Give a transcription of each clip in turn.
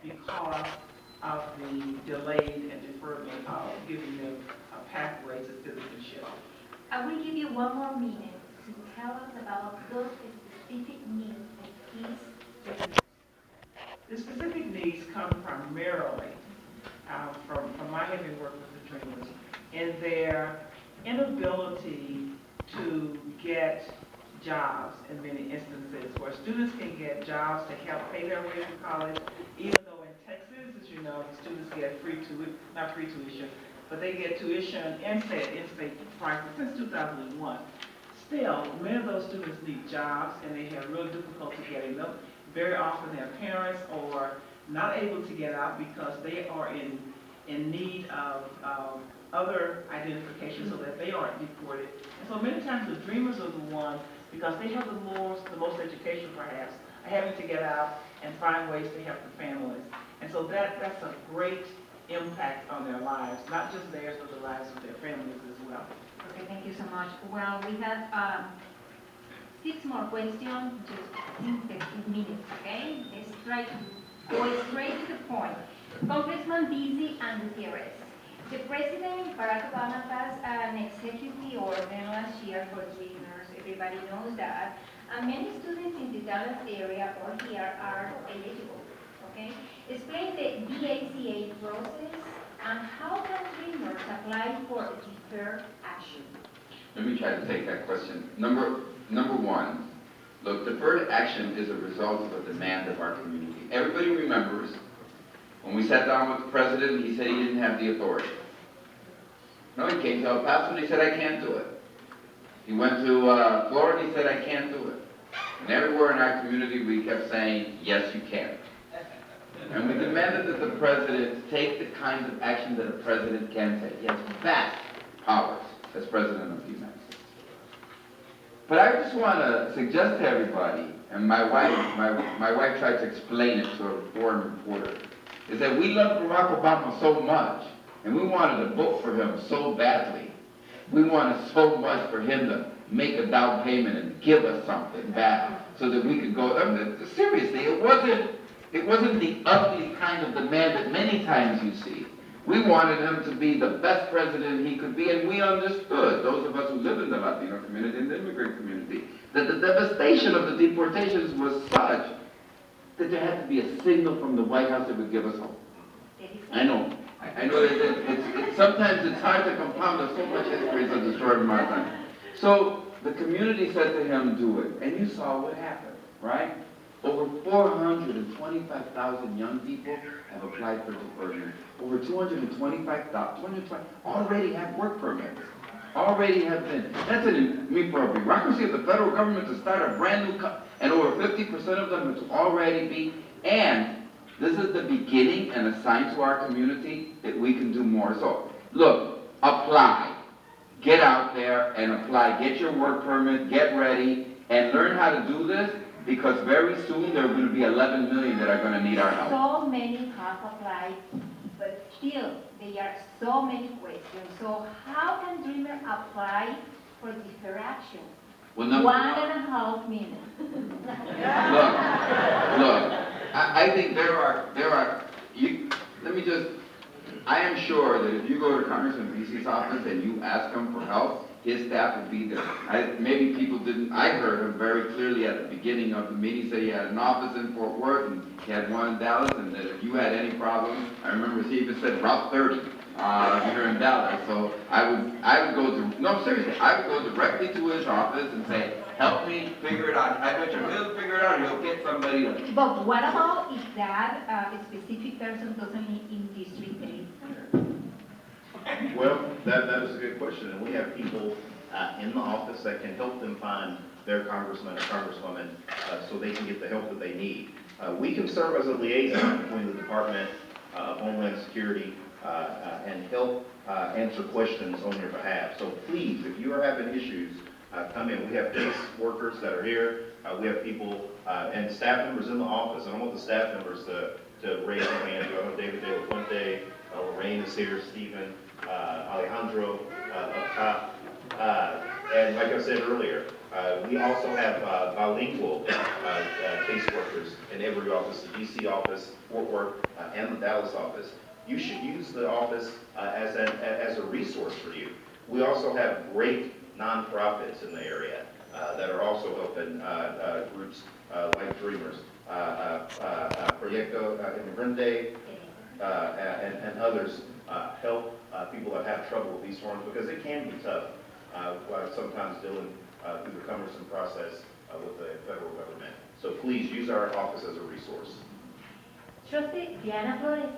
because of the delayed and deferment of giving them a pathway to citizenship. I will give you 1 more minute to tell us about those specific needs that these students. The specific needs come primarily from my having worked with the Dreamers in their inability to get jobs in many instances, where students can get jobs to help pay their way to college, even though in Texas, as you know, the students get not free tuition, but they get tuition in-state prices since 2001. Still, many of those students need jobs, and they have real difficulty getting them. Very often their parents are not able to get out because they are in need of other identification so that they aren't deported. And so many times the Dreamers are the ones, because they have the most education perhaps, are having to get out and find ways to help the families. And so that's a great impact on their lives, not just theirs, but the lives of their families as well. Okay, thank you so much. Well, we have 6 more questions, just 15 minutes, okay? Let's try to go straight to the point. Congressman Veasey and Gutierrez. The President, Barack Obama, passed an executive order last year for Dreamers. Everybody knows that. And many students in the Dallas area or here are eligible, okay? Explain the DACA process and how can Dreamers apply for deferred action? Let me try to take that question. Number one, look, deferred action is a result of a demand of our community. Everybody remembers when we sat down with the president, he said he didn't have the authority. No, he came to El Paso and he said, I can't do it. He went to Florida and he said, I can't do it. And everywhere in our community, we kept saying, yes, you can. And we demanded that the president take the kinds of action that a president can take. He has vast powers as president of the United States. But I just want to suggest to everybody, and my wife tried to explain it to a foreign reporter, is that we love Barack Obama so much, and we wanted to vote for him so badly. We wanted so much for him to make a down payment and give us something back so that we could go. I mean, seriously, it wasn't the ugly kind of demand that many times you see. We wanted him to be the best president he could be, and we understood, those of us who live in the Latino community and the immigrant community, that the devastation of the deportations was such that there had to be a signal from the White House that would give us hope. I know that sometimes it's hard to compound so much history in such a short amount of time. So the community said to him, do it. And you saw what happened, right? Over 425,000 young people have applied for deferment. Over 225,000 already have work permits. Already have been. That's for a bureaucracy of the federal government to start a brand new and over 50% of them to already be. And this is the beginning and a sign to our community that we can do more. So, look, apply. Get out there and apply. Get your work permit, get ready, and learn how to do this, because very soon there are going to be 11 million that are going to need our help. So many have applied, but still there are so many questions. So how can Dreamer apply for deferred action? Well, 1.5 minutes. Look, I think there are, I am sure that if you go to Congressman Veasey's office and you ask him for help, his staff will be there. Maybe people didn't, I heard him very clearly at the beginning of the meeting. He said he had an office in Fort Worth and he had one in Dallas, and that if you had any problems, I remember he even said Route 30 here in Dallas. So I would go directly to his office and say, help me figure it out. I bet you he'll figure it out, he'll get somebody to. But what about if that specific person doesn't live in District 8? Well, that is a good question, and we have people in the office that can help them find their congressman or congresswoman so they can get the help that they need. We can serve as a liaison between the Department of Homeland Security and help answer questions on your behalf. So please, if you are having issues, come in. We have case workers that are here. We have people and staff members in the office, and I want the staff members to raise their hand. I know David De La Fuente, Lorraine is here, Stephen, Alejandro up top. And like I said earlier, We also have bilingual caseworkers in every office, the DC office, Fort Worth, and the Dallas office. You should use the office as a resource for you. We also have great nonprofits in the area that are also helping groups like Dreamers, Proyecto Inmigrante, and others help people that have trouble with these forms, because it can be tough sometimes dealing through the cumbersome process with the federal government. So please use our office as a resource. Trustee Diana Flores,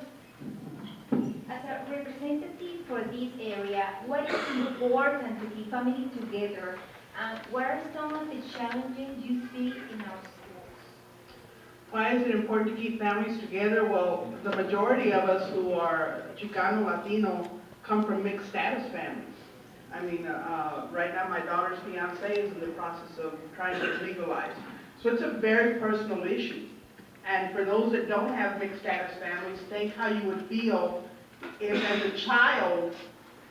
as a representative for this area, what is important to keep families together, and what are some of the challenges you see in our schools? Why is it important to keep families together? Well, the majority of us who are Chicano, Latino, come from mixed status families. I mean, right now my daughter's fiance is in the process of trying to get legalized. So it's a very personal issue. And for those that don't have mixed status families, think how you would feel if as a child,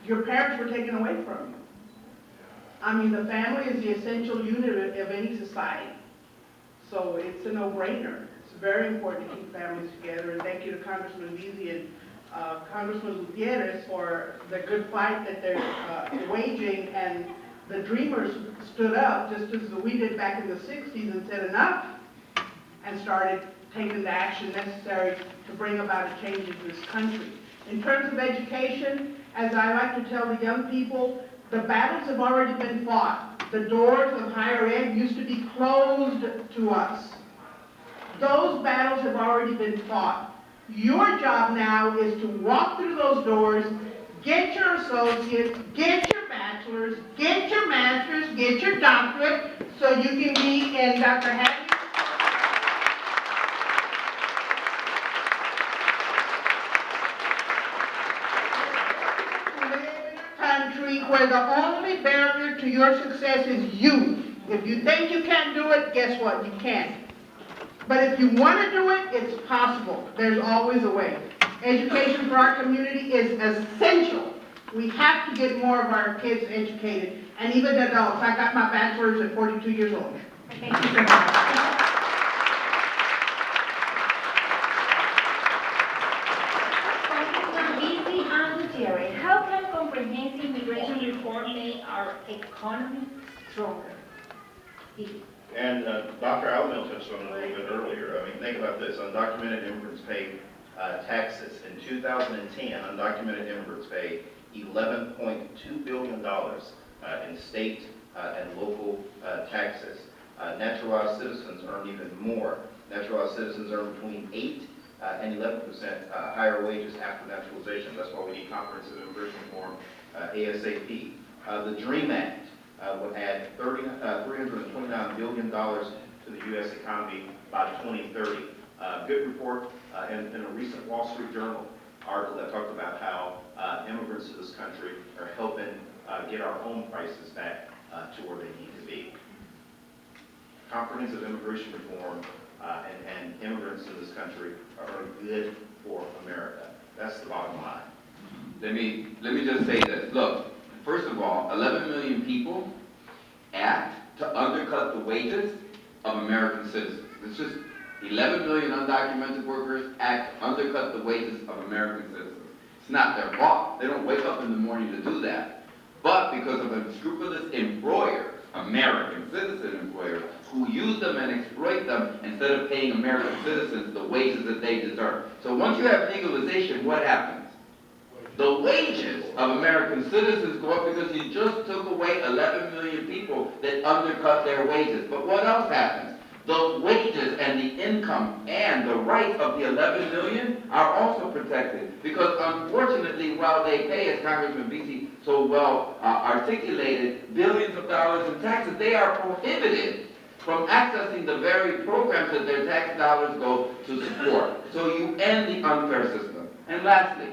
your parents were taken away from you. I mean, the family is the essential unit of any society. So it's a no-brainer. It's very important to keep families together. And thank you to Congressman Veasey and Congressman Gutierrez for the good fight that they're waging. And the Dreamers stood up, just as we did back in the 60s, and said enough, and started taking the action necessary to bring about a change in this country. In terms of education, as I like to tell the young people, the battles have already been fought. The doors of higher ed used to be closed to us. Those battles have already been fought. Your job now is to walk through those doors, get your associates, get your bachelor's, get your master's, get your doctorate, so you can be in Dr. Hattie's country, where the only barrier to your success is you. If you think you can't do it, guess what? You can't. But if you want to do it, it's possible. There's always a way. Education for our community is essential. We have to get more of our kids educated, and even adults. I got my bachelor's at 42 years old. Thank you so much. Congressman Veasey and Gutierrez, how can comprehensive immigration reform make our economy stronger? Veasey. And Dr. Alamil touched on it a little bit earlier. I mean, think about this. Undocumented immigrants pay taxes. In 2010, undocumented immigrants pay $11.2 billion in state and local taxes. Naturalized citizens earn even more. Naturalized citizens earn between 8 and 11% higher wages after naturalization. That's why we need comprehensive immigration reform ASAP. The DREAM Act would add $329 billion to the U.S. economy by 2030. Good report in a recent Wall Street Journal article that talked about how immigrants to this country are helping get our home prices back to where they need to be. Comprehensive immigration reform and immigrants to this country are good for America. That's the bottom line. Let me just say this. Look, first of all, 11 million people act to undercut the wages of American citizens. It's just 11 million undocumented workers act to undercut the wages of American citizens. It's not their fault. They don't wake up in the morning to do that. But because of unscrupulous employers, American citizen employers, who use them and exploit them instead of paying American citizens the wages that they deserve. So once you have legalization, what happens? The wages of American citizens go up because you just took away 11 million people that undercut their wages. But what else happens? The wages and the income and the rights of the 11 million are also protected. Because unfortunately, while they pay, as Congressman Veasey so well articulated, billions of dollars in taxes, they are prohibited from accessing the very programs that their tax dollars go to support. So you end the unfair system. And lastly,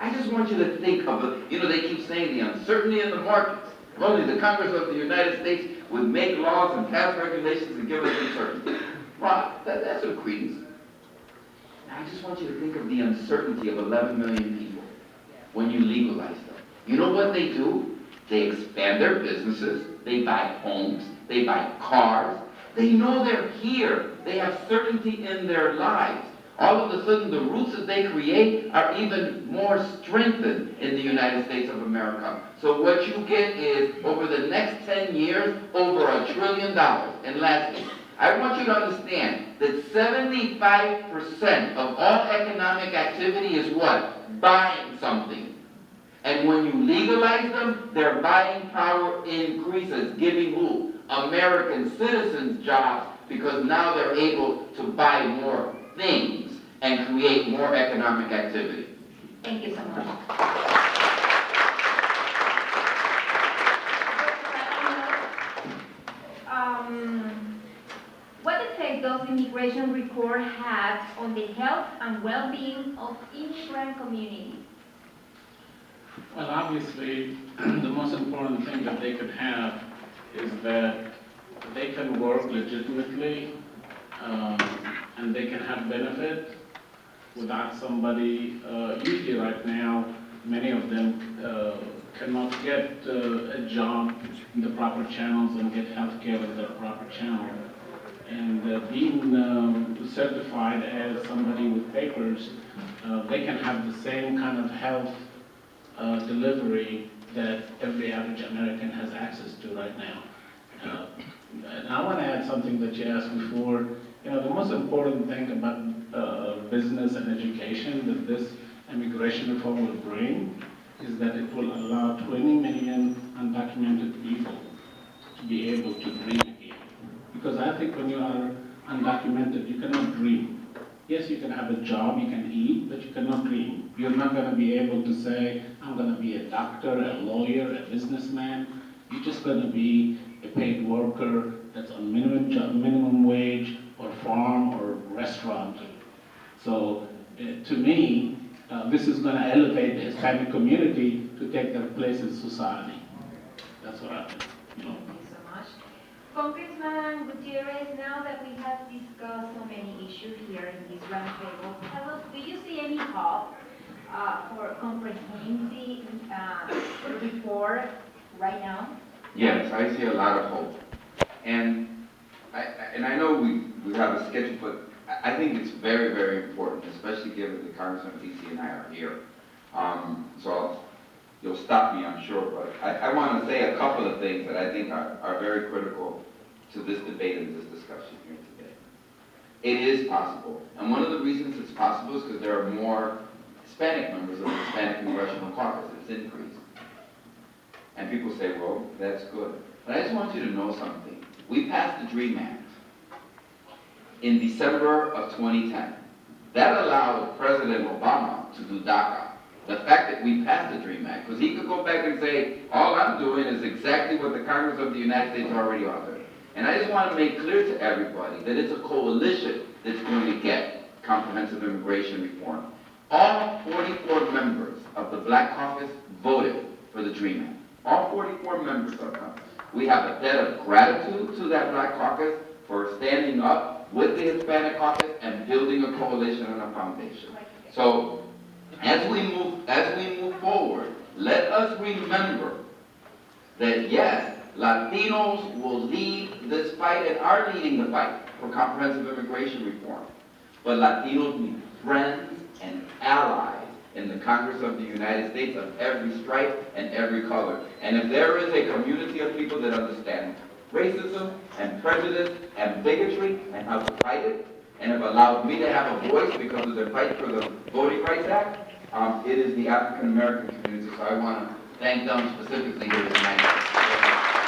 I just want you to think of they keep saying the uncertainty in the markets. If only the Congress of the United States would make laws and pass regulations and give us uncertainty. Well, that's some credence. I just want you to think of the uncertainty of 11 million people when you legalize them. You know what they do? They expand their businesses, they buy homes, they buy cars, they know they're here, they have certainty in their lives. All of a sudden, the roots that they create are even more strengthened in the United States of America. So what you get is, over the next 10 years, over $1 trillion. And lastly, I want you to understand that 75% of all economic activity is what? Buying something. And when you legalize them, their buying power increases, giving who? American citizens jobs, because now they're able to buy more things and create more economic activity. Thank you so much. What effect does the immigration report have on the health and well-being of immigrant communities? Well, obviously, the most important thing that they could have is that they can work legitimately, and they can have benefit without somebody, usually right now, many of them cannot get a job in the proper channels and get health care in the proper channel. And being certified as somebody with papers, they can have the same kind of health delivery that every average American has access to right now. And I want to add something that you asked before. You know, the most important thing about business and education that this immigration reform will bring is that it will allow 20 million undocumented people to be able to dream again. Because I think when you are undocumented, you cannot dream. Yes, you can have a job, you can eat, but you cannot dream. You're not going to be able to say, I'm going to be a doctor, a lawyer, a businessman. You're just going to be a paid worker that's on minimum wage, or farm, or restaurant. So to me, this is going to elevate the Hispanic community to take their place in society. That's what I think. You know. Thank you so much. Congressman Gutierrez, now that we have discussed so many issues here in this roundtable, tell us, do you see any hope for comprehensive report right now? Yes, I see a lot of hope. And I know we have a schedule, but I think it's very, very important, especially given that Congressman Veasey and I are here. So you'll stop me, I'm sure, but I want to say a couple of things that I think are very critical to this debate and this discussion here today. It is possible. And one of the reasons it's possible is because there are more Hispanic members of the Hispanic Congressional Caucus. It's increased. And people say, well, that's good. But I just want you to know something. We passed the DREAM Act in December of 2010. That allowed President Obama to do DACA. The fact that we passed the DREAM Act, because he could go back and say, all I'm doing is exactly what the Congress of the United States already authored. And I just want to make clear to everybody that it's a coalition that's going to get comprehensive immigration reform. All 44 members of the Black Caucus voted for the DREAM Act. All 44 members of them. We have a debt of gratitude to that Black Caucus for standing up with the Hispanic Caucus and building a coalition and a foundation. So, as we move forward, let us remember that yes, Latinos will lead this fight and are leading the fight for comprehensive immigration reform. But Latinos need friends and allies in the Congress of the United States of every stripe and every color. And if there is a community of people that understand racism and prejudice and bigotry and how to fight it, and have allowed me to have a voice because of the fight for the Voting Rights Act, it is the African American community. So I want to thank them specifically here tonight.